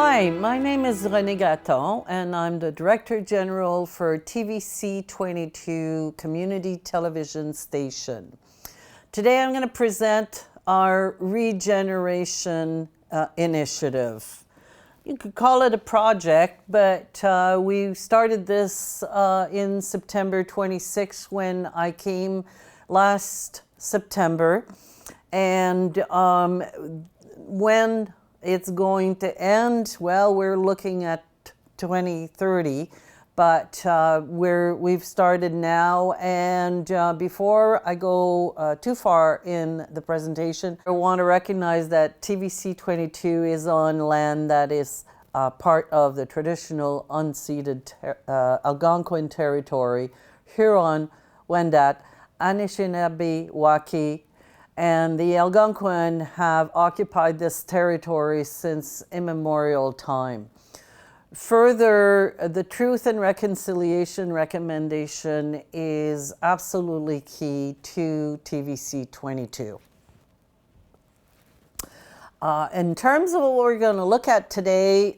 Hi, my name is Renée Gratton, and I'm the Director General for TVC22 Community Television Station. Today I'm going to present our Regeneration initiative. You could call it a project, but we started this in September 26 when I came last September, and when it's going to end, well, we're looking at 2030, but we've started now. And before I go too far in the presentation, I want to recognize that TVC22 is on land that is part of the traditional unceded Algonquin territory, Huron, Wendat, Anishinaabe, Waki, and the Algonquin have occupied this territory since immemorial time. Further, the Truth and Reconciliation recommendation is absolutely key to TVC22. In terms of what we're going to look at today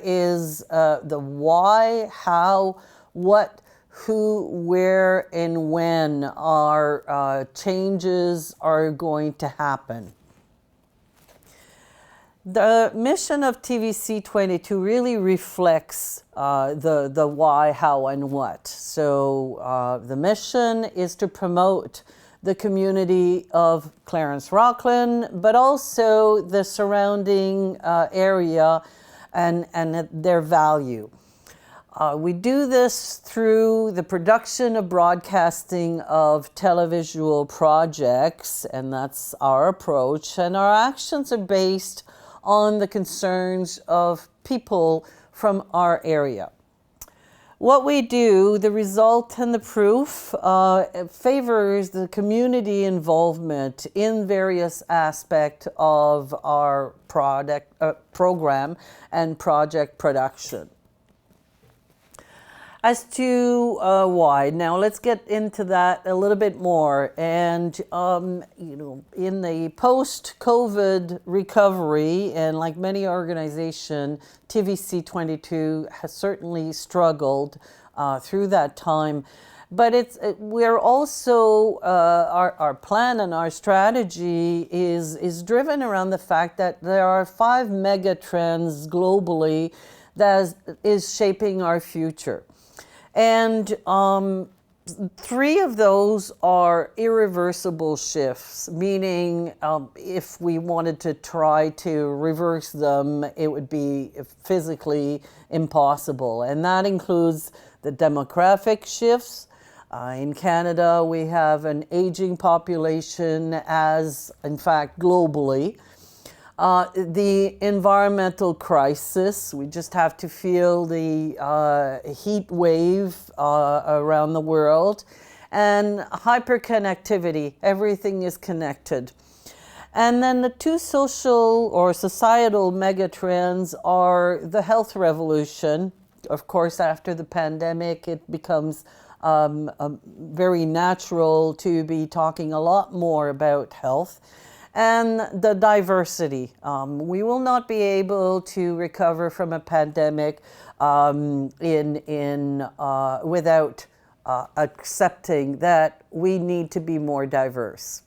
is the why, how, what, who, where, and when our changes are going to happen. The mission of TVC22 really reflects the why, how, and what. So the mission is to promote the community of Clarence Rockland, but also the surrounding area and their value. We do this through the production of broadcasting of televisual projects, and that's our approach. And our actions are based on the concerns of people from our area. What we do, the result and the proof, favors the community involvement in various aspects of our program and project production. As to why, now let's get into that a little bit more. And in the post-COVID recovery, and like many organizations, TVC22 has certainly struggled through that time. But we're also, our plan and our strategy is driven around the fact that there are 5 mega trends globally that is shaping our future. And 3 of those are irreversible shifts, meaning if we wanted to try to reverse them, it would be physically impossible. And that includes the demographic shifts. In Canada, we have an aging population, as in fact globally. The environmental crisis, we just have to feel the heat wave around the world, and hyperconnectivity, everything is connected. And then the 2 social or societal megatrends are the health revolution. Of course, after the pandemic, it becomes very natural to be talking a lot more about health. And the diversity. We will not be able to recover from a pandemic without accepting that we need to be more diverse.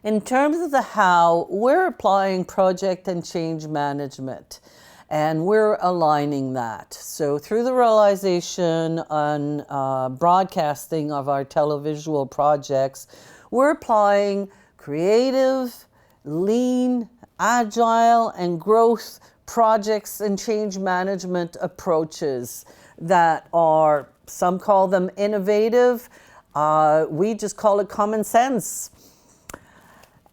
In terms of the how, we're applying project and change management, and we're aligning that. So through the realization on broadcasting of our televisual projects, we're applying creative, lean, agile, and growth projects and change management approaches that are, some call them innovative, we just call it common sense.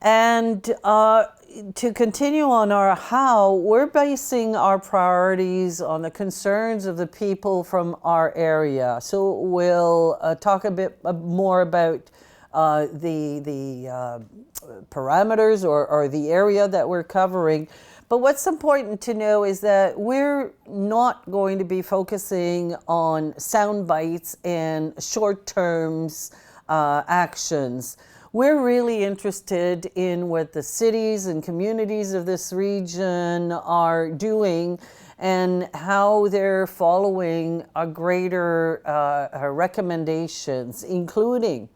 And to continue on our how, we're basing our priorities on the concerns of the people from our area. So we'll talk a bit more about the parameters or the area that we're covering. But what's important to know is that we're not going to be focusing on sound bites and short-term actions. We're really interested in what the cities and communities of this region are doing and how they're following a greater recommendations, including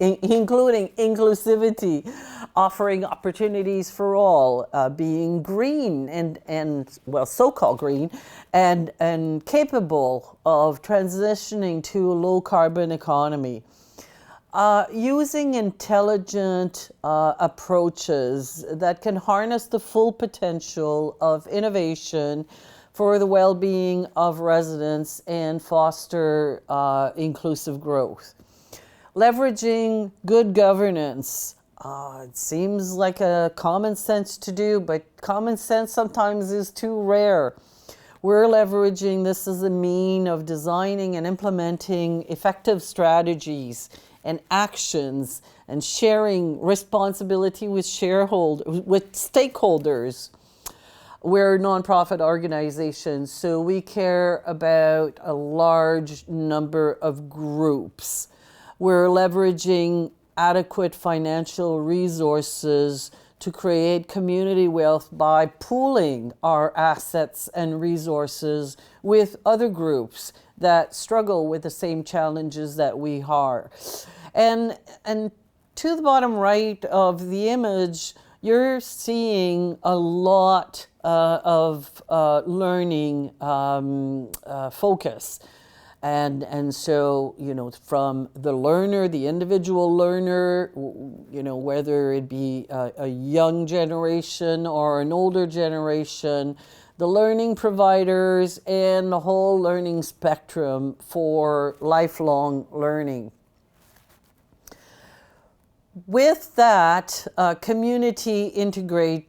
inclusivity, offering opportunities for all, being green and well, so-called green, and capable of transitioning to a low-carbon economy. Using intelligent approaches that can harness the full potential of innovation for the well-being of residents and foster inclusive growth. Leveraging good governance. It seems like a common sense to do, but common sense sometimes is too rare. We're leveraging this as a mean of designing and implementing effective strategies and actions and sharing responsibility with stakeholders. We're a nonprofit organization, so we care about a large number of groups. We're leveraging adequate financial resources to create community wealth by pooling our assets and resources with other groups that struggle with the same challenges that we are. And to the bottom right of the image, you're seeing a lot of learning focus. And so, you know, from the learner, the individual learner, you know, whether it be a young generation or an older generation, the learning providers, and the whole learning spectrum for lifelong learning. With that, community integration.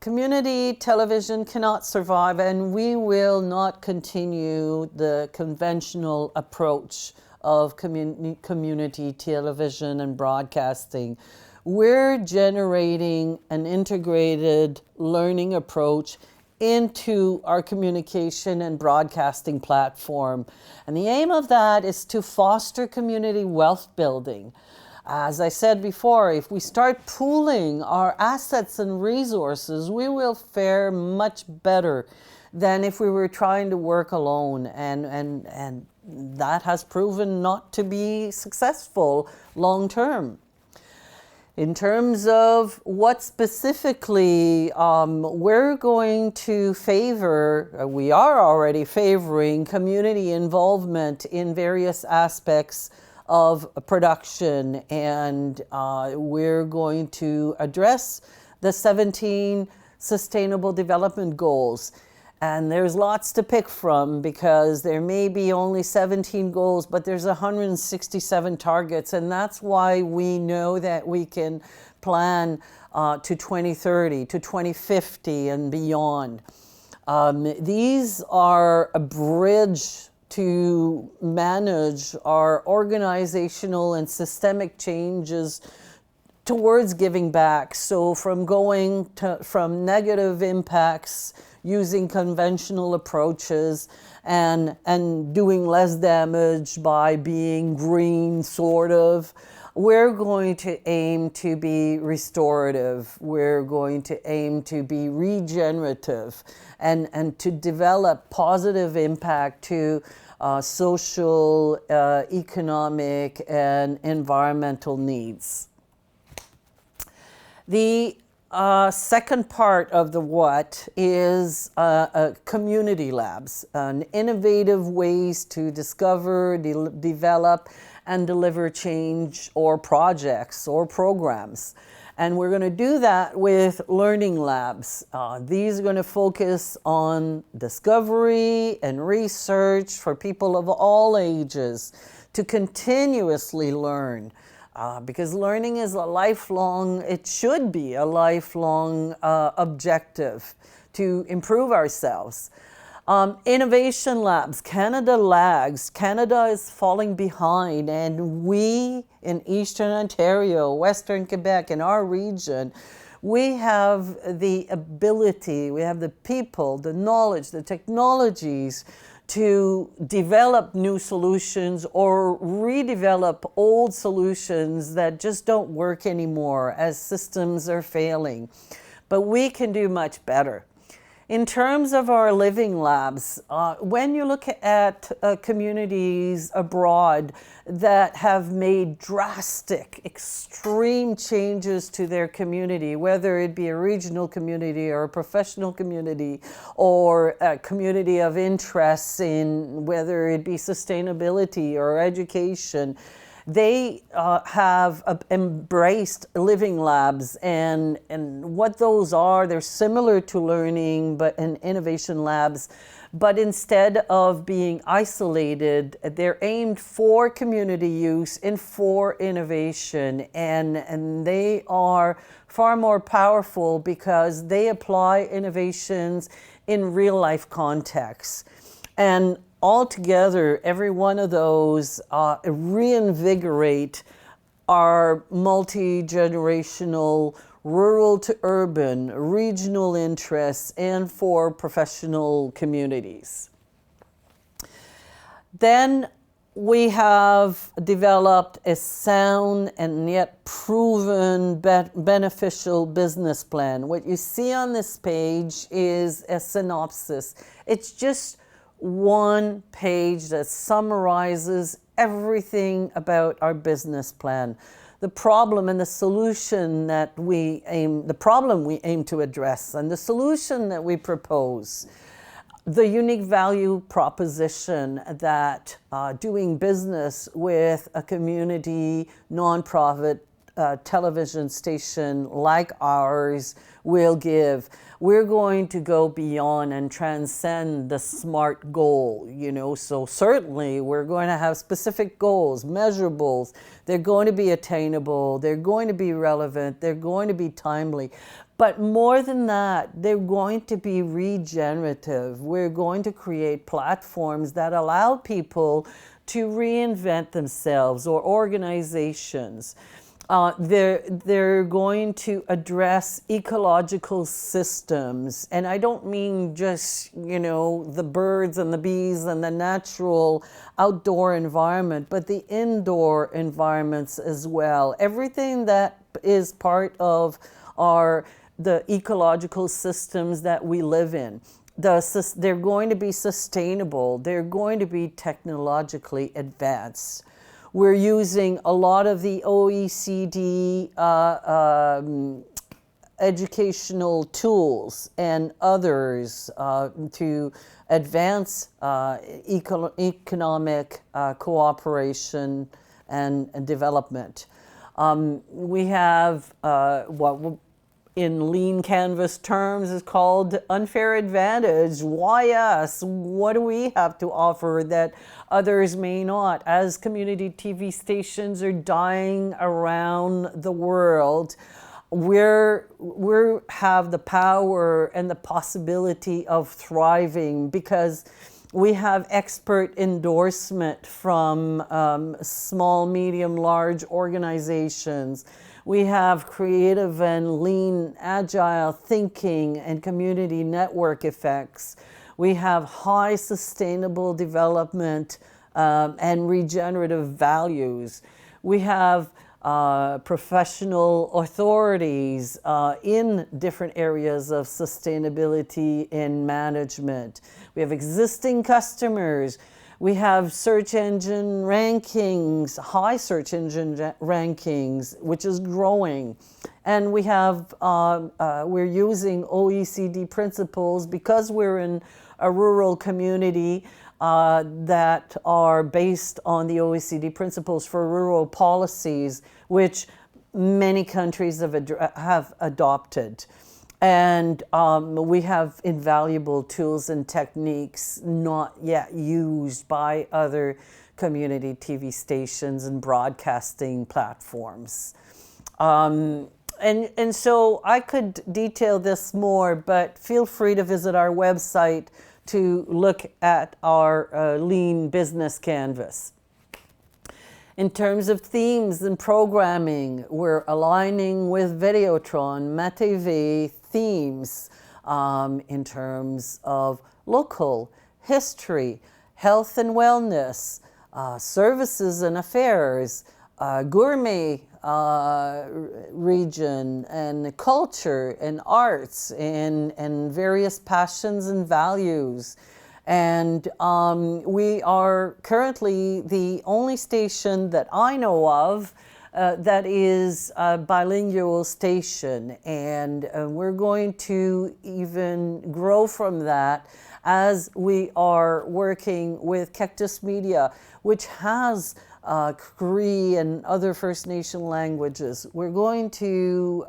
Community television cannot survive, and we will not continue the conventional approach of community television and broadcasting. We're generating an integrated learning approach into our communication and broadcasting platform. And the aim of that is to foster community wealth building. As I said before, if we start pooling our assets and resources, we will fare much better than if we were trying to work alone. And that has proven not to be successful long term. In terms of what specifically we're going to favor, we are already favoring community involvement in various aspects of production, and we're going to address the 17 Sustainable Development Goals. And there's lots to pick from because there may be only 17 goals, but there's 167 targets. And that's why we know that we can plan to 2030, to 2050 and beyond. These are a bridge to manage our organizational and systemic changes towards giving back. So from negative impacts using conventional approaches and doing less damage by being green, sort of, we're going to aim to be restorative. We're going to aim to be regenerative and to develop positive impact to social, economic, and environmental needs. The second part of the what is community labs, innovative ways to discover, develop, and deliver change or projects or programs. And we're going to do that with learning labs. These are going to focus on discovery and research for people of all ages to continuously learn. Because learning is a lifelong, it should be a lifelong objective to improve ourselves. Innovation labs, Canada lags. Canada is falling behind, and we in Eastern Ontario, Western Quebec, in our region, we have the ability, we have the people, the knowledge, the technologies to develop new solutions or redevelop old solutions that just don't work anymore as systems are failing. But we can do much better. In terms of our living labs, when you look at communities abroad that have made drastic, extreme changes to their community, whether it be a regional community or a professional community or a community of interests in whether it be sustainability or education, they have embraced living labs, and what those are, they're similar to learning but in innovation labs, but instead of being isolated, they're aimed for community use and for innovation, and they are far more powerful because they apply innovations in real life contexts. And altogether, every one of those reinvigorate our multi-generational rural to urban, regional interests, and for professional communities. Then we have developed a sound and yet proven beneficial business plan. What you see on this page is a synopsis. It's just one page that summarizes everything about our business plan, the problem and the solution that the problem we aim to address, and the solution that we propose, the unique value proposition that doing business with a community nonprofit television station like ours will give. We're going to go beyond and transcend the SMART goal, so certainly we're going to have specific goals, measurables. They're going to be attainable, they're going to be relevant, they're going to be timely. But more than that, they're going to be regenerative. We're going to create platforms that allow people to reinvent themselves, or organizations. They're going to address ecological systems. And I don't mean just, the birds and the bees and the natural outdoor environment, but the indoor environments as well. Everything that is part of the ecological systems that we live in. They're going to be sustainable. They're going to be technologically advanced. We're using a lot of the OECD educational tools and others to advance economic cooperation and development. We have what in lean canvas terms is called unfair advantage. Why us? What do we have to offer that others may not? As community TV stations are dying around the world, we have the power and the possibility of thriving because we have expert endorsement from small, medium, large organizations. We have creative and lean, agile thinking and community network effects. We have high sustainable development and regenerative values. We have professional authorities in different areas of sustainability and management. We have existing customers. We have search engine rankings, high search engine rankings, which is growing. And we have, we're using OECD principles because we're in a rural community that are based on the OECD principles for rural policies, which many countries have adopted. And we have invaluable tools and techniques not yet used by other community TV stations and broadcasting platforms. And so I could detail this more, but feel free to visit our website to look at our lean business canvas. In terms of themes and programming, we're aligning with Videotron, MaTV themes in terms of local history, health and wellness, services and affairs, gourmet region, and culture and arts and various passions and values. And we are currently the only station that I know of that is a bilingual station, and we're going to even grow from that as we are working with Cactus Media, which has Cree and other First Nation languages. We're going to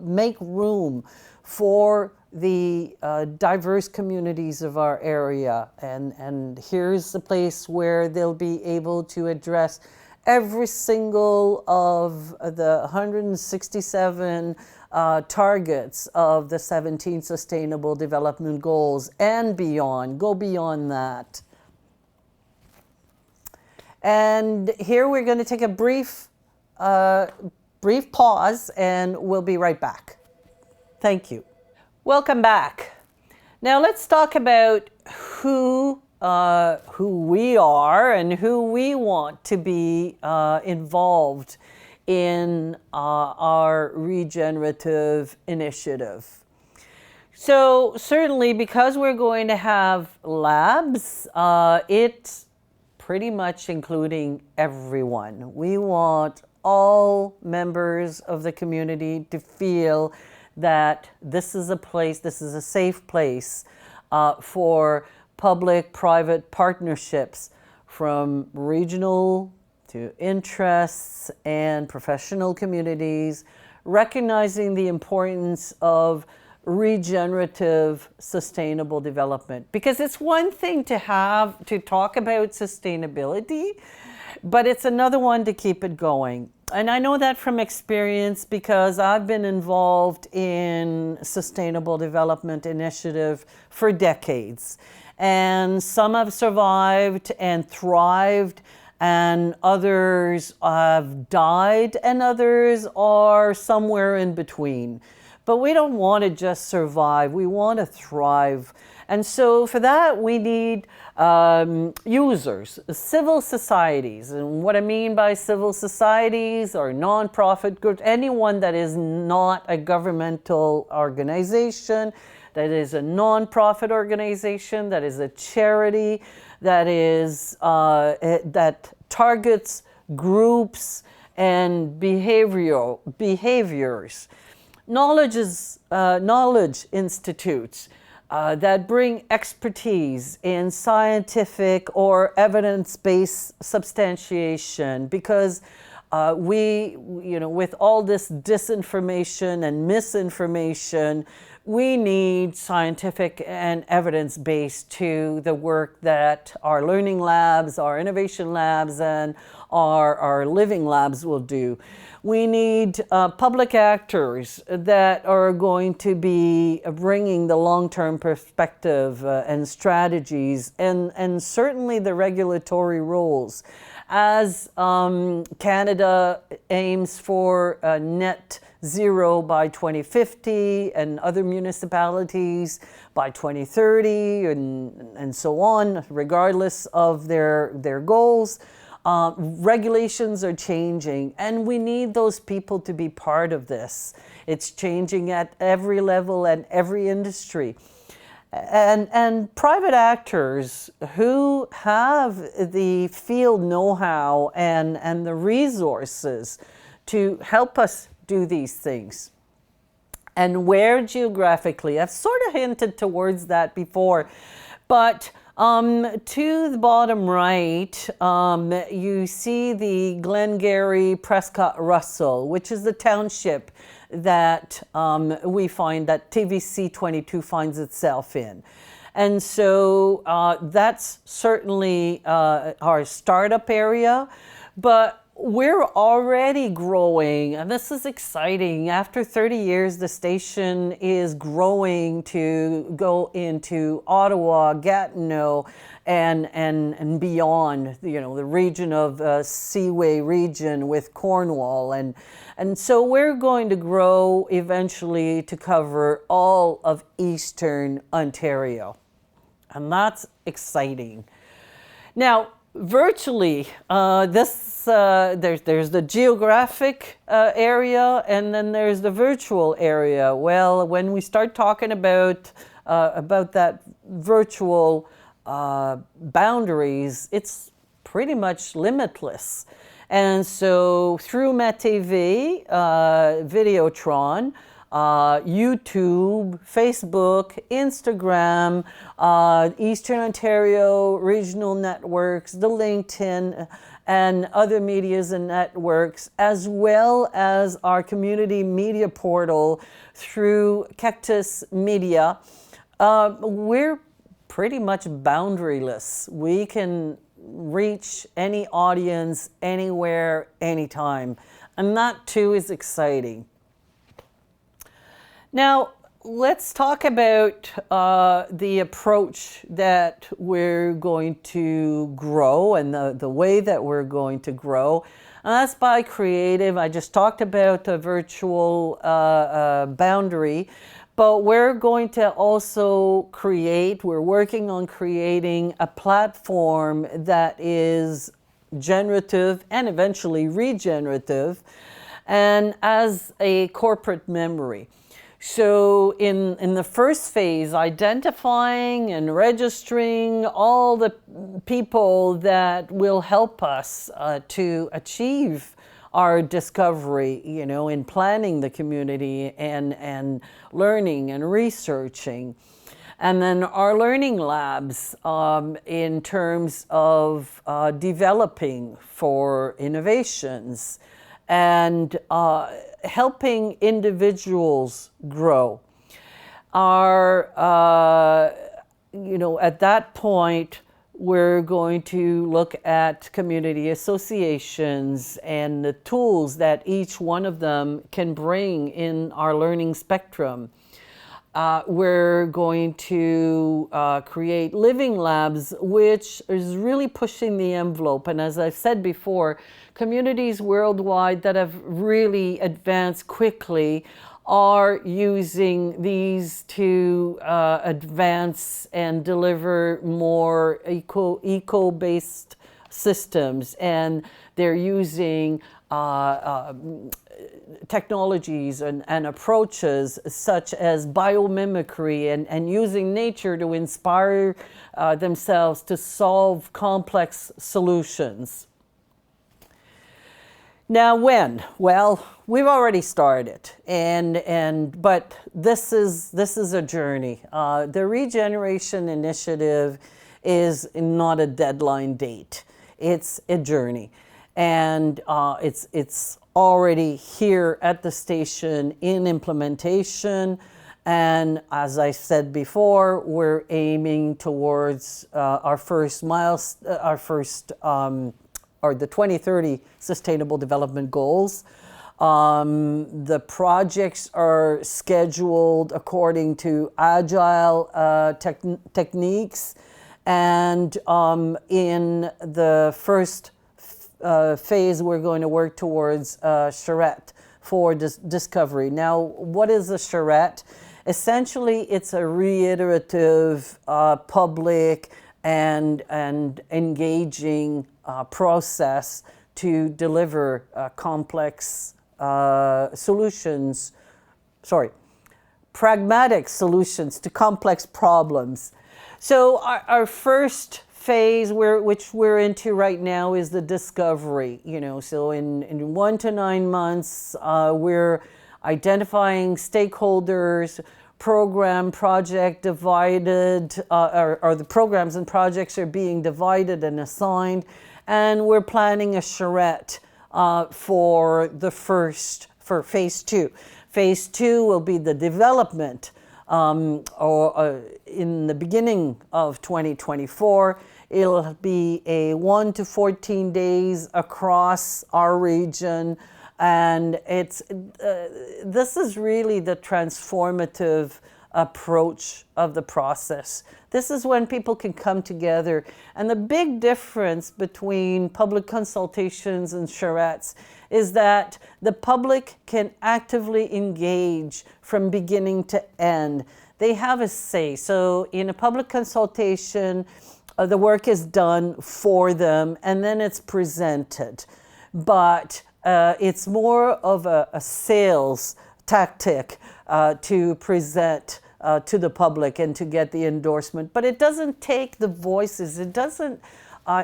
make room for the diverse communities of our area, and here's the place where they'll be able to address every single of the 167 targets of the 17 Sustainable Development Goals and beyond, go beyond that. And here we're going to take a brief pause, and we'll be right back. Thank you. Welcome back. Now let's talk about who we are and who we want to be involved in our regenerative initiative. So certainly, because we're going to have labs, it's pretty much including everyone. We want all members of the community to feel that this is a place, this is a safe place for public-private partnerships, from regional to interests and professional communities, recognizing the importance of regenerative sustainable development. Because it's one thing to talk about sustainability, but it's another one to keep it going. And I know that from experience, because I've been involved in sustainable development initiative for decades. And some have survived and thrived, and others have died, and others are somewhere in between. But we don't want to just survive, we want to thrive. And so for that, we need users, civil societies. And what I mean by civil societies are nonprofit groups, anyone that is not a governmental organization, that is a nonprofit organization, that is a charity, that is that targets groups and behaviors. Knowledge institutes that bring expertise in scientific or evidence-based substantiation, because with all this disinformation and misinformation, we need scientific and evidence-based to the work that our learning labs, our innovation labs, and our living labs will do. We need public actors that are going to be bringing the long-term perspective and strategies, and certainly the regulatory roles. As Canada aims for net zero by 2050, and other municipalities by 2030, and so on, regardless of their goals, regulations are changing, and we need those people to be part of this. It's changing at every level and every industry. And private actors who have the field know-how and the resources to help us do these things. And where geographically, I've sort of hinted towards that before, but to the bottom right, you see the Glengarry Prescott Russell, which is the township that we find that TVC22 finds itself in. And so that's certainly our startup area, but we're already growing, and this is exciting. After 30 years, the station is growing to go into Ottawa, Gatineau, and beyond, the region of Seaway region with Cornwall. And so we're going to grow eventually to cover all of Eastern Ontario. And that's exciting. Now, virtually, there's the geographic area, and then there's the virtual area. Well, when we start talking about that virtual boundaries, it's pretty much limitless. And so through MetTV, Videotron, YouTube, Facebook, Instagram, Eastern Ontario regional networks, the LinkedIn, and other medias and networks, as well as our community media portal through Cactus Media, we're pretty much boundaryless. We can reach any audience, anywhere, anytime. And that too is exciting. Now, let's talk about the approach that we're going to grow and the way that we're going to grow. And that's by creative. I just talked about the virtual boundary, but we're going to also we're working on creating a platform that is generative and eventually regenerative, and as a corporate memory. So in the first phase, identifying and registering all the people that will help us to achieve our discovery, in planning the community and learning and researching. And then our learning labs in terms of developing for innovations and helping individuals grow. At that point, we're going to look at community associations and the tools that each one of them can bring in our learning spectrum. We're going to create living labs, which is really pushing the envelope. And as I've said before, communities worldwide that have really advanced quickly are using these to advance and deliver more eco-based systems. And they're using technologies and approaches such as biomimicry and using nature to inspire themselves to solve complex solutions. Now, when? Well, we've already started, but this is a journey. The Regeneration Initiative is not a deadline date. It's a journey, and it's already here at the station in implementation. And as I said before, we're aiming towards our first the 2030 Sustainable Development Goals. The projects are scheduled according to agile techniques, and in the first phase, we're going to work towards charrette for discovery. Now, what is a charrette? Essentially, it's a reiterative, public, and engaging process to deliver pragmatic solutions to complex problems. So our first phase, which we're into right now, is the discovery. So in 1 to 9 months, we're identifying stakeholders, project divided, or the programs and projects are being divided and assigned, and we're planning a charrette for phase 2. Phase 2 will be the development, in the beginning of 2024. It'll be a 1 to 14 days across our region. And this is really the transformative approach of the process. This is when people can come together. And the big difference between public consultations and charrettes is that the public can actively engage from beginning to end. They have a say. So in a public consultation, The work is done for them, and then it's presented. But it's more of a sales tactic to present to the public and to get the endorsement. But it doesn't take the voices. It doesn't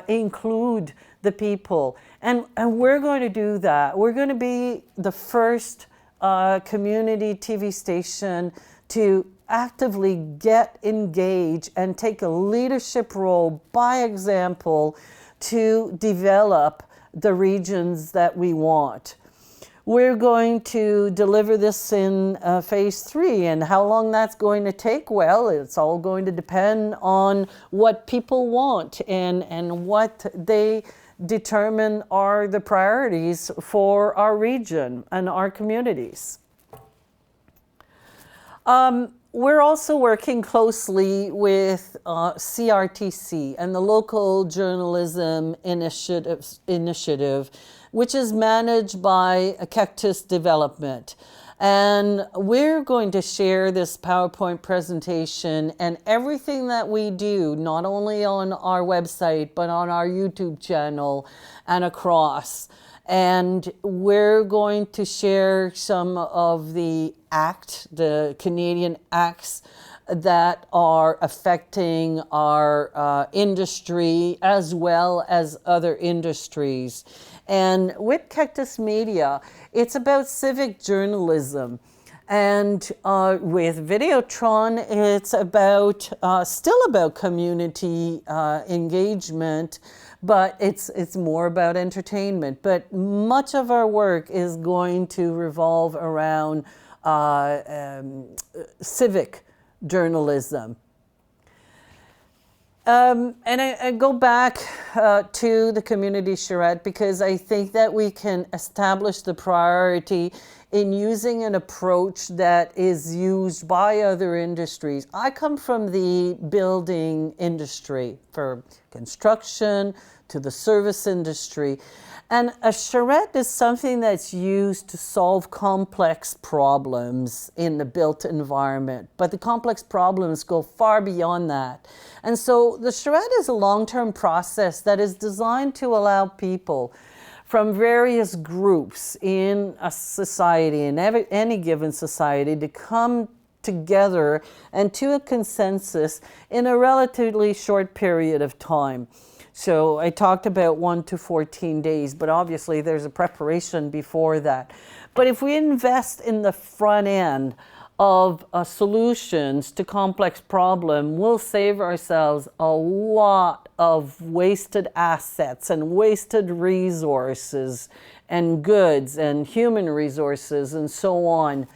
include the people. And we're going to do that. We're going to be the first community TV station to actively get engaged and take a leadership role by example to develop the regions that we want. We're going to deliver this in phase 3, and how long that's going to take, well, it's all going to depend on what people want and what they determine are the priorities for our region and our communities. We're also working closely with CRTC and the Local Journalism Initiative, which is managed by Cactus Development. And we're going to share this PowerPoint presentation and everything that we do, not only on our website, but on our YouTube channel and across. And we're going to share some of the Canadian acts that are affecting our industry as well as other industries. And with Cactus Media, it's about civic journalism. And with Videotron, it's about still about community engagement, but it's more about entertainment. But much of our work is going to revolve around civic journalism. And I go back to the community charrette because I think that we can establish the priority in using an approach that is used by other industries. I come from the building industry, for construction to the service industry. And a charrette is something that's used to solve complex problems in the built environment. But the complex problems go far beyond that. And so the charrette is a long-term process that is designed to allow people from various groups in a society, in any given society, to come together and to a consensus in a relatively short period of time. So I talked about 1 to 14 days, but obviously there's a preparation before that. But if we invest in the front end of solutions to complex problems, we'll save ourselves a lot of wasted assets and wasted resources and goods and human resources and so on.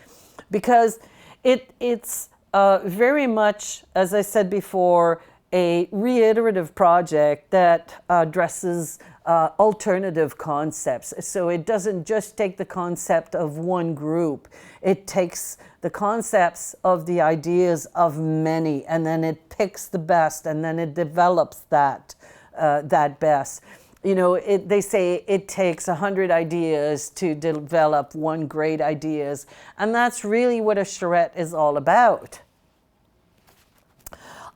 Because it's very much, as I said before, a reiterative project that addresses alternative concepts. So it doesn't just take the concept of one group. It takes the concepts of the ideas of many, and then it picks the best, and then it develops that best. You know, they say it takes 100 ideas to develop one great ideas, and that's really what a charrette is all about.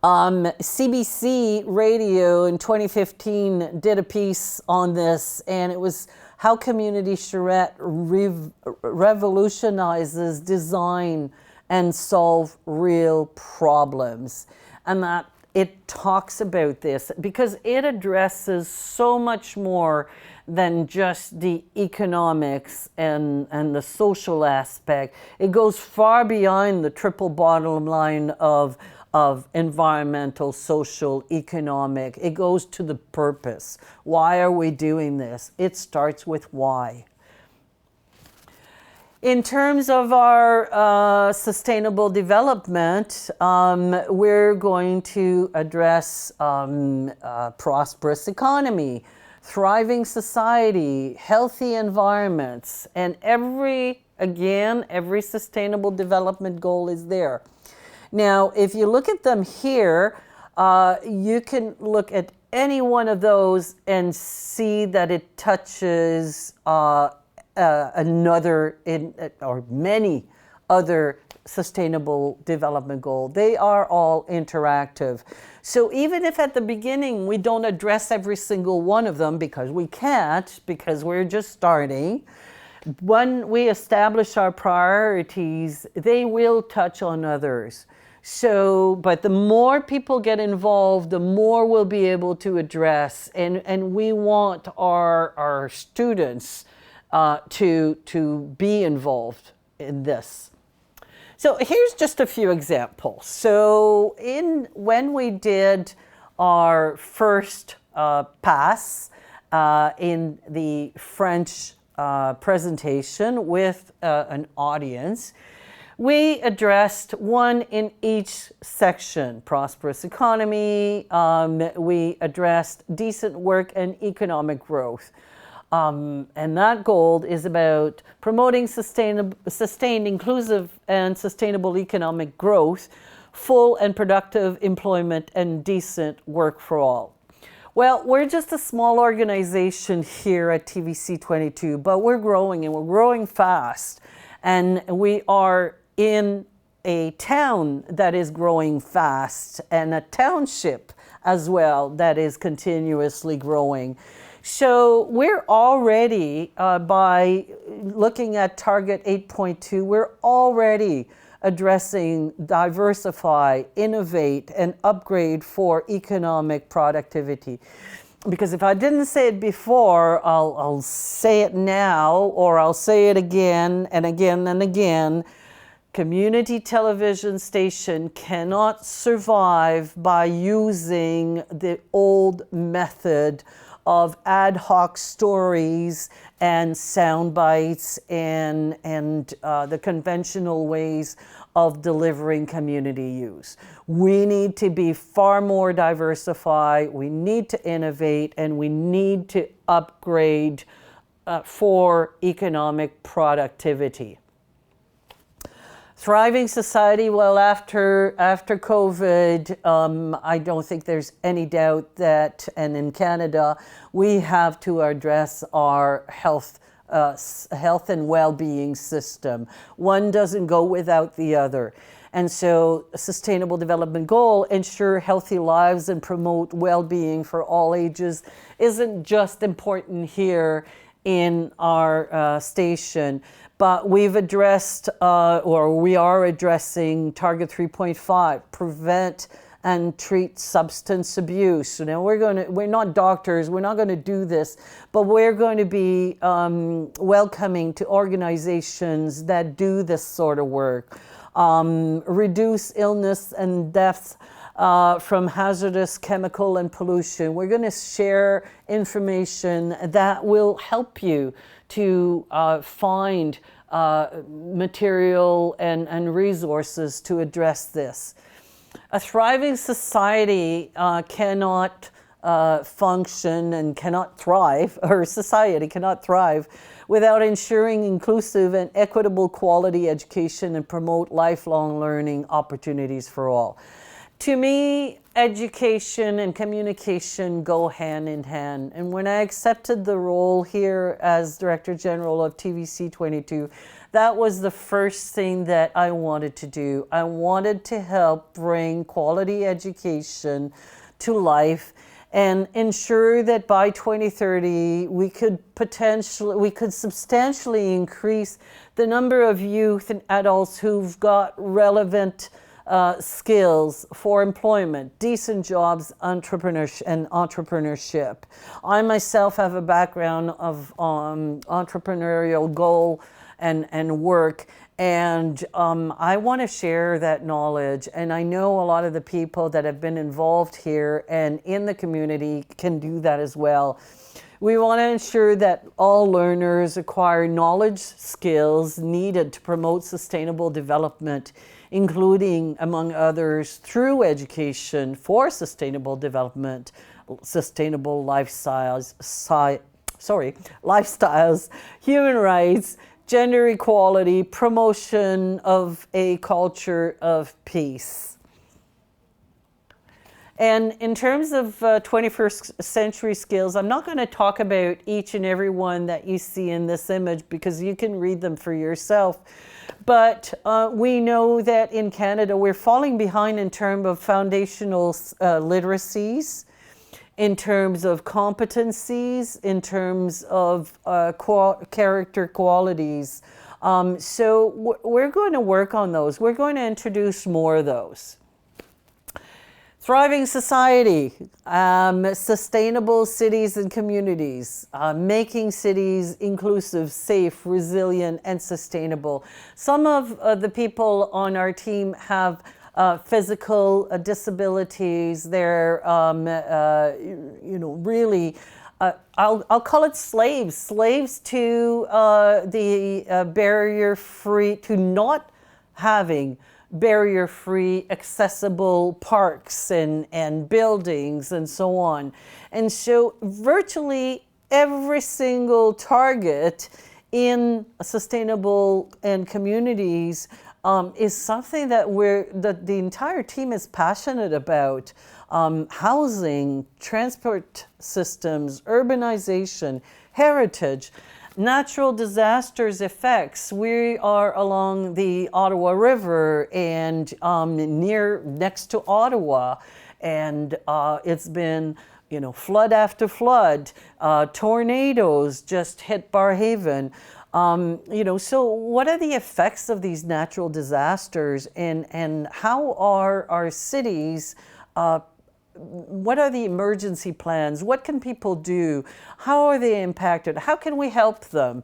CBC Radio in 2015 did a piece on this, and it was how community charrette revolutionizes design and solve real problems. And that it talks about this because it addresses so much more than just the economics and the social aspect. It goes far beyond the triple bottom line of environmental, social, economic. It goes to the purpose. Why are we doing this? It starts with why. In terms of our sustainable development, we're going to address prosperous economy, thriving society, healthy environments, and every sustainable development goal is there. Now, if you look at them here, you can look at any one of those and see that it touches another or many other Sustainable Development Goal. They are all interactive. So even if at the beginning we don't address every single one of them, because we can't, because we're just starting, when we establish our priorities, they will touch on others. So, but the more people get involved, the more we'll be able to address, and we want our students to be involved in this. So here's just a few examples. So when we did our first pass in the French presentation with an audience, we addressed one in each section: prosperous economy, we addressed decent work and economic growth. And that goal is about promoting sustained, inclusive, and sustainable economic growth, full and productive employment, and decent work for all. Well, we're just a small organization here at TVC22, but we're growing, and we're growing fast. And we are in a town that is growing fast, and a township as well that is continuously growing. So we're already, by looking at target 8.2, we're already addressing diversify, innovate, and upgrade for economic productivity. Because if I didn't say it before, I'll say it now, or I'll say it again and again and again. Community television station cannot survive by using the old method of ad hoc stories and sound bites and the conventional ways of delivering community use. We need to be far more diversified, we need to innovate, and we need to upgrade for economic productivity. Thriving society, well, after COVID, I don't think there's any doubt that, and in Canada, we have to address our health and well-being system. One doesn't go without the other. And so a Sustainable Development Goal, ensure healthy lives and promote well-being for all ages, isn't just important here in our station, but we've addressed, or we are addressing target 3.5, prevent and treat substance abuse. So now we're not doctors, we're not going to do this, but we're going to be welcoming to organizations that do this sort of work. Reduce illness and deaths from hazardous chemical and pollution. We're going to share information that will help you to find material and resources to address this. A thriving society cannot function and cannot thrive, or society cannot thrive, without ensuring inclusive and equitable quality education and promote lifelong learning opportunities for all. To me, education and communication go hand in hand. And when I accepted the role here as Director General of TVC22, that was the first thing that I wanted to do. I wanted to help bring quality education to life and ensure that by 2030 we could substantially increase the number of youth and adults who've got relevant skills for employment, decent jobs, entrepreneurship. I myself have a background of entrepreneurial goal and work, and I want to share that knowledge, and I know a lot of the people that have been involved here and in the community can do that as well. We want to ensure that all learners acquire knowledge, skills needed to promote sustainable development, including, among others, through education for sustainable development, sustainable lifestyles, human rights, gender equality, promotion of a culture of peace. And in terms of 21st century skills, I'm not going to talk about each and every one that you see in this image because you can read them for yourself. But we know that in Canada, we're falling behind in terms of foundational literacies, in terms of competencies, in terms of character qualities. So we're going to work on those. We're going to introduce more of those. Thriving society, sustainable cities and communities, making cities inclusive, safe, resilient, and sustainable. Some of the people on our team have physical disabilities. They're, really, I'll call it slaves to the barrier-free, to not having barrier-free accessible parks and buildings and so on. And so virtually every single target in sustainable and communities is something that the entire team is passionate about. Housing, transport systems, urbanization, heritage, natural disasters effects. We are along the Ottawa River and next to Ottawa, and it's been flood after flood, tornadoes just hit Barrhaven. So what are the effects of these natural disasters, and how are our cities what are the emergency plans? What can people do? How are they impacted? How can we help them?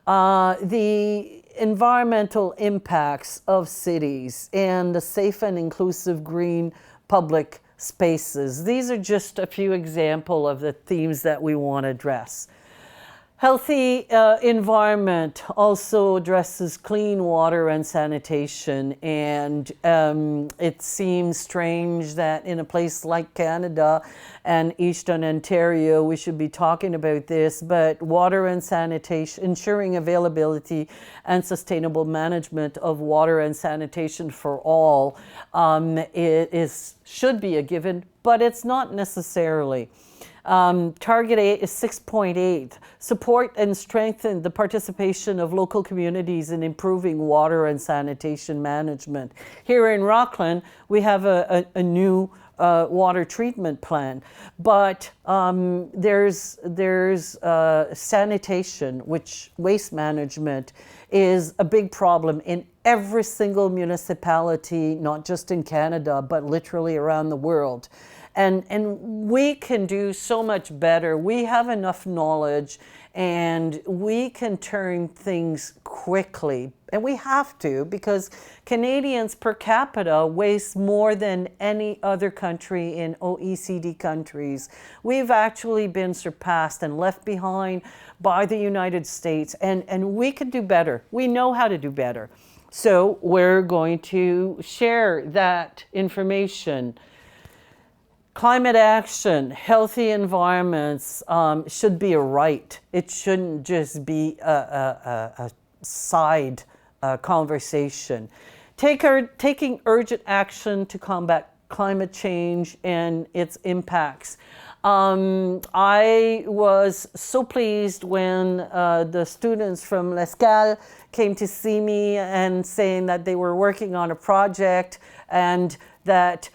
The environmental impacts of cities and the safe and inclusive green public spaces. These are just a few examples of the themes that we want to address. Healthy environment also addresses clean water and sanitation, and it seems strange that in a place like Canada and Eastern Ontario we should be talking about this, but water and sanitation, ensuring availability and sustainable management of water and sanitation for all, should be a given, but it's not necessarily. Target 8 is 6.8, support and strengthen the participation of local communities in improving water and sanitation management. Here in Rockland, we have a new water treatment plan, but there's sanitation, which waste management is a big problem in every single municipality, not just in Canada, but literally around the world. And we can do so much better. We have enough knowledge and we can turn things quickly. And we have to, because Canadians per capita waste more than any other country in OECD countries. We've actually been surpassed and left behind by the United States, and we can do better. We know how to do better. So we're going to share that information. Climate action, healthy environments should be a right. It shouldn't just be a side conversation. Taking urgent action to combat climate change and its impacts. I was so pleased when the students from L'Escale came to see me and saying that they were working on a project and that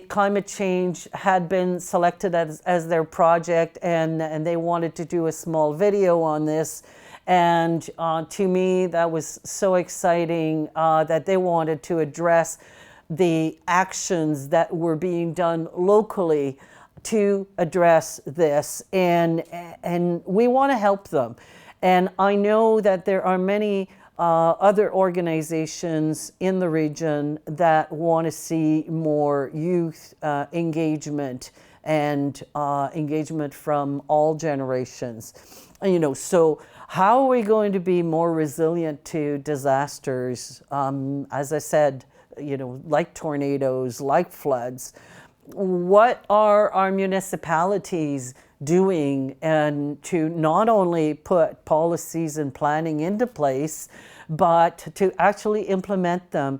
climate change had been selected as their project, and they wanted to do a small video on this. And to me, that was so exciting that they wanted to address the actions that were being done locally to address this, and we want to help them. And I know that there are many other organizations in the region that want to see more youth engagement and engagement from all generations. So how are we going to be more resilient to disasters? As I said, like tornadoes, like floods. What are our municipalities doing and to not only put policies and planning into place, but to actually implement them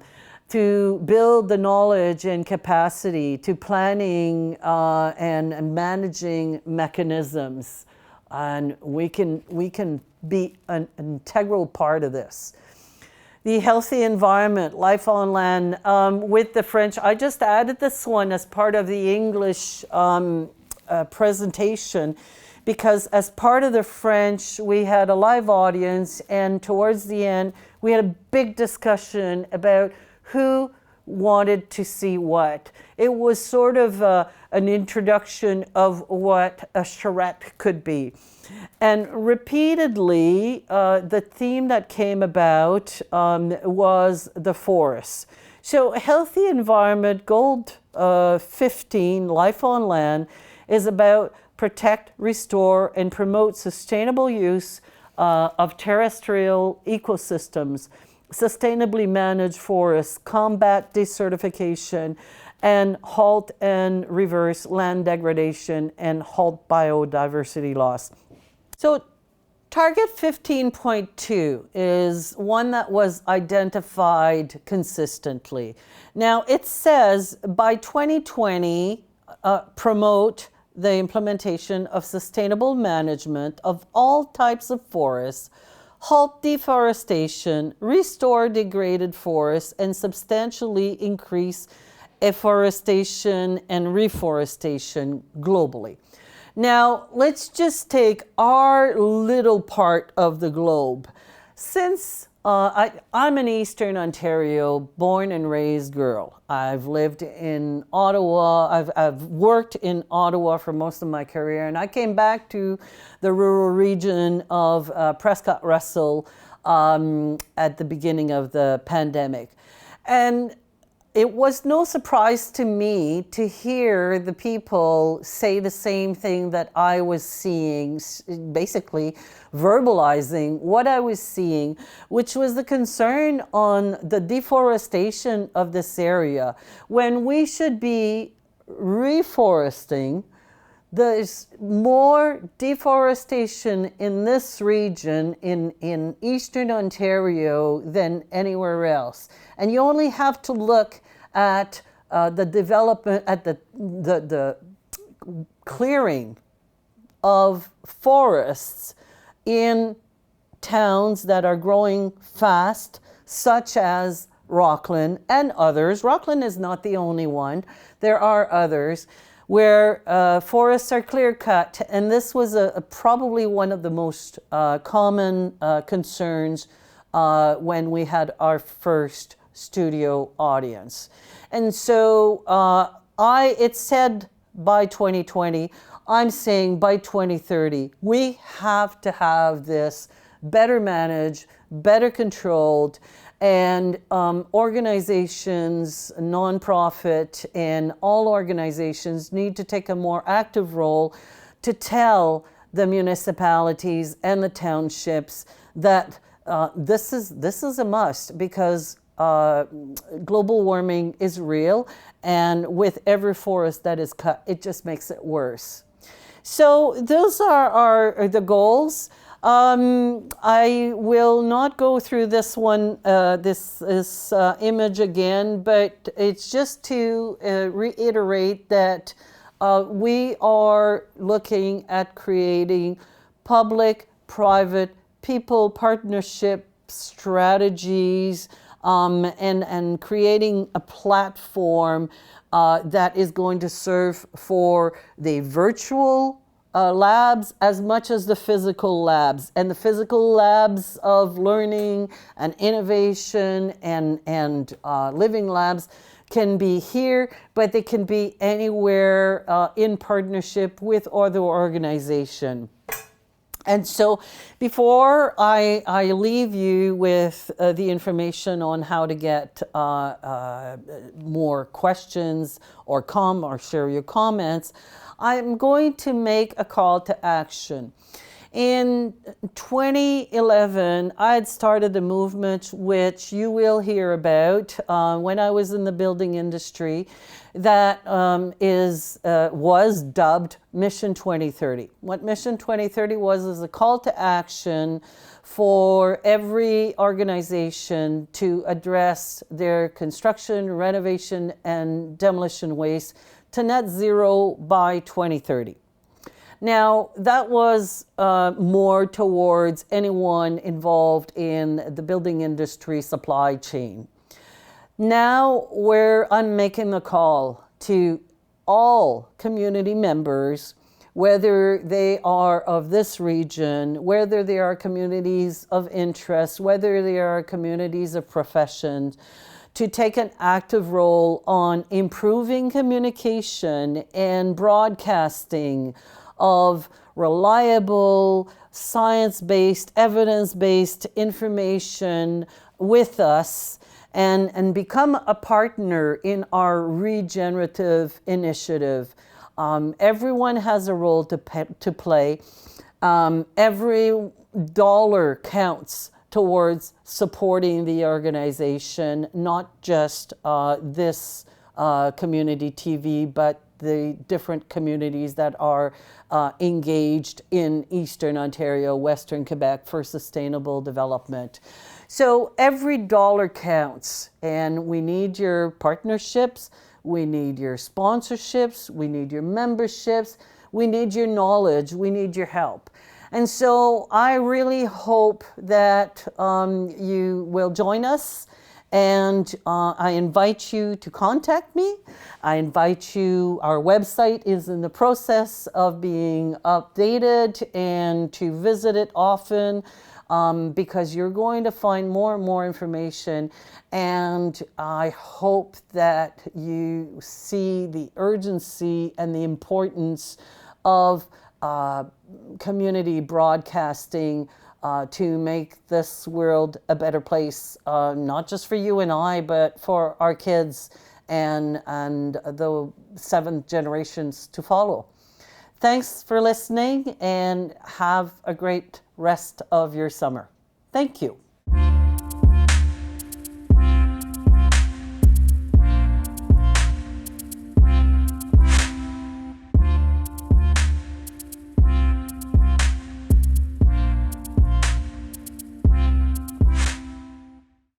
to build the knowledge and capacity to planning and managing mechanisms. And we can be an integral part of this. The healthy environment, life on land, with the French. I just added this one as part of the English presentation, because as part of the French, we had a live audience, and towards the end, we had a big discussion about who wanted to see what. It was sort of an introduction of what a charrette could be. And repeatedly, the theme that came about was the forest. So healthy environment, goal 15, life on land, is about protect, restore, and promote sustainable use of terrestrial ecosystems, sustainably manage forests, combat desertification, and halt and reverse land degradation, and halt biodiversity loss. So target 15.2 is one that was identified consistently. Now it says by 2020, promote the implementation of sustainable management of all types of forests, halt deforestation, restore degraded forests, and substantially increase afforestation and reforestation globally. Now, let's just take our little part of the globe. Since I'm an Eastern Ontario born and raised girl. I've lived in Ottawa. I've worked in Ottawa for most of my career, and I came back to the rural region of Prescott Russell at the beginning of the pandemic. And it was no surprise to me to hear the people say the same thing that I was seeing, basically verbalizing what I was seeing, which was the concern on the deforestation of this area. When we should be reforesting, there's more deforestation in this region in Eastern Ontario than anywhere else. And you only have to look at the development, at the clearing of forests in towns that are growing fast, such as Rockland and others. Rockland is not the only one. There are others where forests are clear-cut, and this was probably one of the most common concerns when we had our first studio audience. And so it said by 2020, I'm saying by 2030, we have to have this better managed, better controlled, and organizations, nonprofit, and all organizations need to take a more active role to tell the municipalities and the townships that this is a must, because global warming is real, and with every forest that is cut, it just makes it worse. So those are the goals. I will not go through this one, this image again, but it's just to reiterate that we are looking at creating public-private people partnership strategies, and creating a platform that is going to serve for the virtual labs as much as the physical labs, and the physical labs of learning and innovation and living labs can be here, but they can be anywhere in partnership with other organizations. And so before I leave you with the information on how to get more questions or share your comments, I'm going to make a call to action. In 2011, I had started a movement which you will hear about when I was in the building industry that was dubbed Mission 2030. What Mission 2030 was is a call to action for every organization to address their construction, renovation, and demolition waste to net zero by 2030. Now, that was more towards anyone involved in the building industry supply chain. Now, I'm making the call to all community members, whether they are of this region, whether they are communities of interest, whether they are communities of profession, to take an active role on improving communication and broadcasting of reliable, science-based, evidence-based information with us and become a partner in our regenerative initiative. Everyone has a role to play. Every dollar counts towards supporting the organization, not just this community TV, but the different communities that are engaged in Eastern Ontario, Western Quebec for sustainable development. So every dollar counts, and we need your partnerships, we need your sponsorships, we need your memberships, we need your knowledge, we need your help. And so I really hope that you will join us. And I invite you to contact me. I invite you, our website is in the process of being updated, and to visit it often because you're going to find more and more information. And I hope that you see the urgency and the importance of community broadcasting to make this world a better place, not just for you and I, but for our kids and the 7 generations to follow. Thanks for listening, and have a great rest of your summer. Thank you.